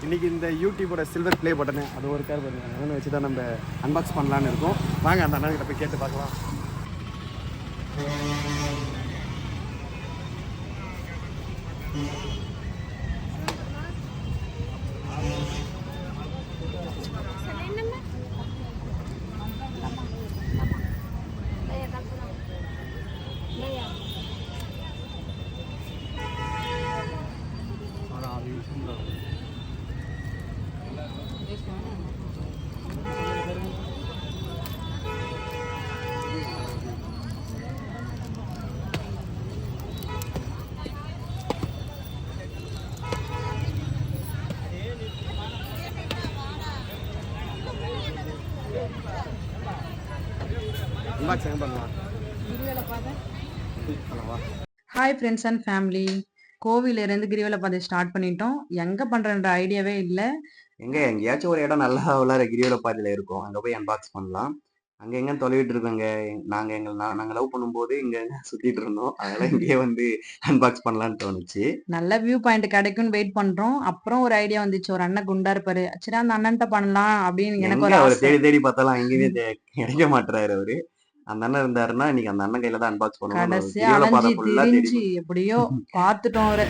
இன்றைக்கி இந்த யூடியூபோட silver play button அது ஒரு கார் பாருங்க, அதனை வச்சு தான் நம்ம அன்பாக்ஸ் பண்ணலான்னு இருக்கோம். வாங்க அந்த அண்ணன்கிட்ட போய் கேட்டு பார்க்கலாம். ஹாய் ஃப்ரெண்ட்ஸ் அண்ட் ஃபேமிலி, கோவிலிருந்து கிரிவல பாதை ஸ்டார்ட் பண்ணிட்டோம். எங்கே பண்ணுறன்ற ஐடியாவே இல்லை. எங்கேயாச்சும் ஒரு இடம் நல்லா உள்ளார கிரிவல பாதையில் இருக்கும், அங்கே போய் அன்பாக்ஸ் பண்ணலாம். அங்கே எங்கே தொலைவிட்டு இருக்கோங்க. நாங்கள் லவ் பண்ணும்போது இங்கே சுற்றிட்டு இருந்தோம், அதெல்லாம் இங்கேயே வந்து அன்பாக்ஸ் பண்ணலான்னு தோணுச்சு. நல்ல வியூ பாயிண்ட் கிடைக்கும்னு வெயிட் பண்ணுறோம். அப்புறம் ஒரு ஐடியா வந்துச்சு, ஒரு அண்ணன் குண்டா இருப்பாரு, சரி அந்த அண்ணன்ட்ட பண்ணலாம் அப்படின்னு எனக்கு ஒரு அவர் தேடி தேடி பார்த்தாலும் அங்கேயுமே கிடைக்க மாட்டுறாரு அவரு. அந்த அண்ணன் இருந்தாருன்னா இன்னைக்கு அந்த அண்ணன் கையில தான் அன்பாக்ஸ் பண்ணுவோம். கடைசியா அலைஞ்சி திரிஞ்சு எப்படியோ பார்த்துட்டோம் அவரை.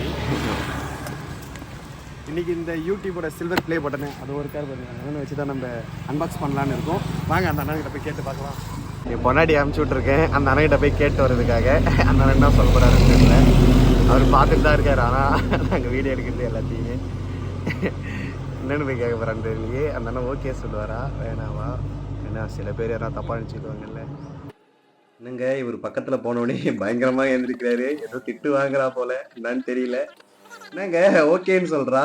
இன்றைக்கி இந்த யூடியூபோட சில்வர் ப்ளே பட்டனு அது ஒரு கார் பாருங்க, அதனை வச்சு தான் நம்ம அன்பாக்ஸ் பண்ணலான்னு இருக்கோம். வாங்க அந்த அண்ணன்கிட்ட போய் கேட்டு பார்க்கலாம். என் பொன்னாடி அனுப்பிச்சி விட்ருக்கேன் அந்த அண்ணன்கிட்ட போய் கேட்டு வர்றதுக்காக. அந்த அண்ணன் என்ன சொல்ல போகிறாருன்னு தெரியல, அவர் பார்த்துட்டு தான் இருக்கார். ஆனால் நாங்கள் வீடியோ எடுக்கிறது எல்லாத்தையுமே என்னென்னு போய் கேட்க போகிறான்னு தெரியலையே. அந்த அண்ணன் ஓகே சொல்லுவாரா வேணாவா? ஏன்னா சில பேர் யாராவது தப்பாக நினச்சிக்குவாங்கல்ல. என்னங்க இவர் பக்கத்துல போனோடனே பயங்கரமா எழுந்திருக்கிறாரு, ஏதோ திட்டு வாங்குறா போல, என்னன்னு தெரியல. என்னங்க ஓகேன்னு சொல்றா?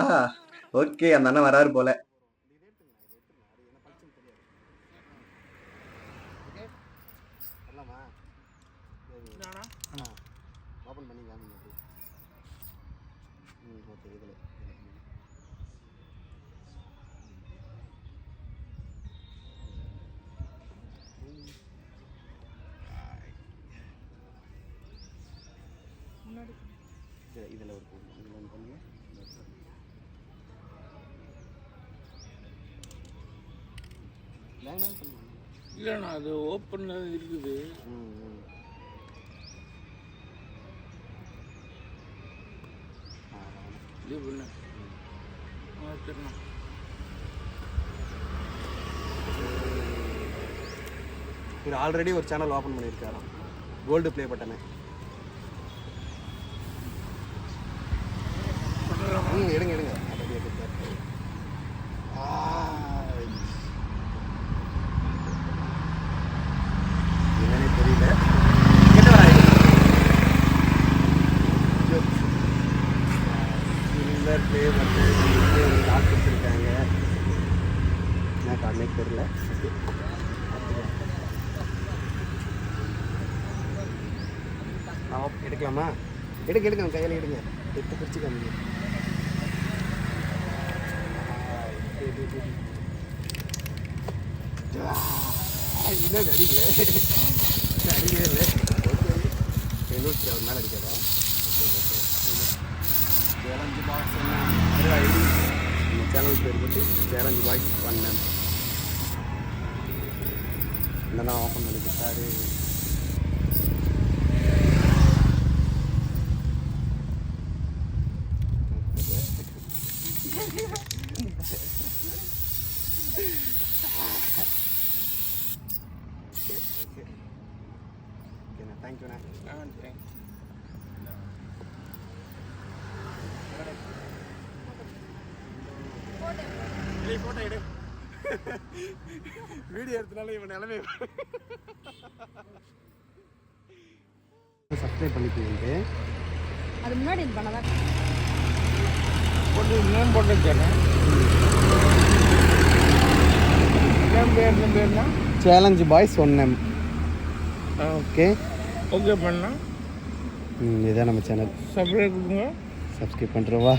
ஓகே, அந்த அண்ணன் வராரு போல. இதில் ஒரு இதில் ஒன்று பண்ணுங்க. இல்லைண்ணா அது ஓப்பனில் இருக்குது. இது பண்ண சரிண்ணா. இவர் ஆல்ரெடி ஒரு சேனல் ஓப்பன் பண்ணியிருக்காராம், கோல்டு ப்ளே பட்டனு. எடுங்க எடுங்க என்னன்னே தெரியல. சில்வர் ப்ளே வந்து ஒரு கார்டு கொடுத்துருக்காங்க, என்ன கார்டுனே தெரியல. எடுக்கலாமா? எடுங்க கையில் எடுங்க, எடுத்து பிடிச்சிக்காமீங்க. என்ன அடிக்கல அடிக்கவே இல்லை. ஓகே நூற்றி அவர் மேலே அடிக்காதா? சேலஞ்சு பாக்ஸ் என்ன ஐடி நம்ம சேனல் பேர் போட்டு சேலஞ்சு பாய்ஸ் பண்ணேன். இதெல்லாம் ஓப்பன் பண்ணி கொடுத்தாரு. தேங்க்யூண்ணா. ஃபோட்டோ எடு, வீடியோ எடுத்தனால இவன் நிலமே. சப்ஸ்கிரைப் பண்ணிக்கிட்டு அது முன்னாடி இது பண்ணதான் போட்டு நேம் போட்டு வச்சேன். பேர்னா challenge boys 1M. Okay okay பண்ணா இதுதான் நம்ம சேனல். சப்ஸ்கிரைப் கொடுங்க. சப்ஸ்கிரைப் பண்ணுறவா?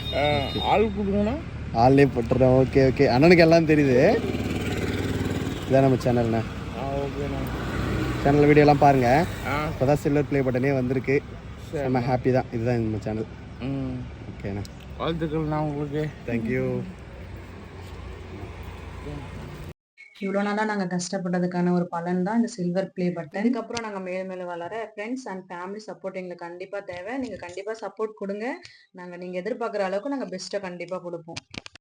ஆள் கொடுங்கண்ணா, ஆள்லேயே போட்டுறோம். ஓகே ஓகே, அண்ணனுக்கு எல்லாம் தெரியுது. இதான் நம்ம சேனல்ண்ணா. ஓகேண்ணா. சேனல் வீடியோலாம் பாருங்கள். இப்போ தான் சில்வர் ப்ளே பட்டனே வந்திருக்கு. நம்ம ஹாப்பி தான். இதுதான் நம்ம சேனல். ஓகேண்ணா, வாழ்த்துக்கள்ண்ணா உங்களுக்கு. தேங்க்யூ. இவ்வளோ நாளா நாங்க கஷ்டப்பட்டதுக்கான ஒரு பலன் தான் இந்த சில்வர் ப்ளே பட்டன். இதுக்கப்புறம் நாங்க மேலும் மேலும் வளர ஃப்ரெண்ட்ஸ் அண்ட் ஃபேமிலி சப்போர்ட் எங்களுக்கு கண்டிப்பா தேவை. நீங்க கண்டிப்பா சப்போர்ட் கொடுங்க. நீங்க எதிர்பார்க்குற அளவுக்கு நாங்க பெஸ்ட்டை கண்டிப்பா கொடுப்போம்.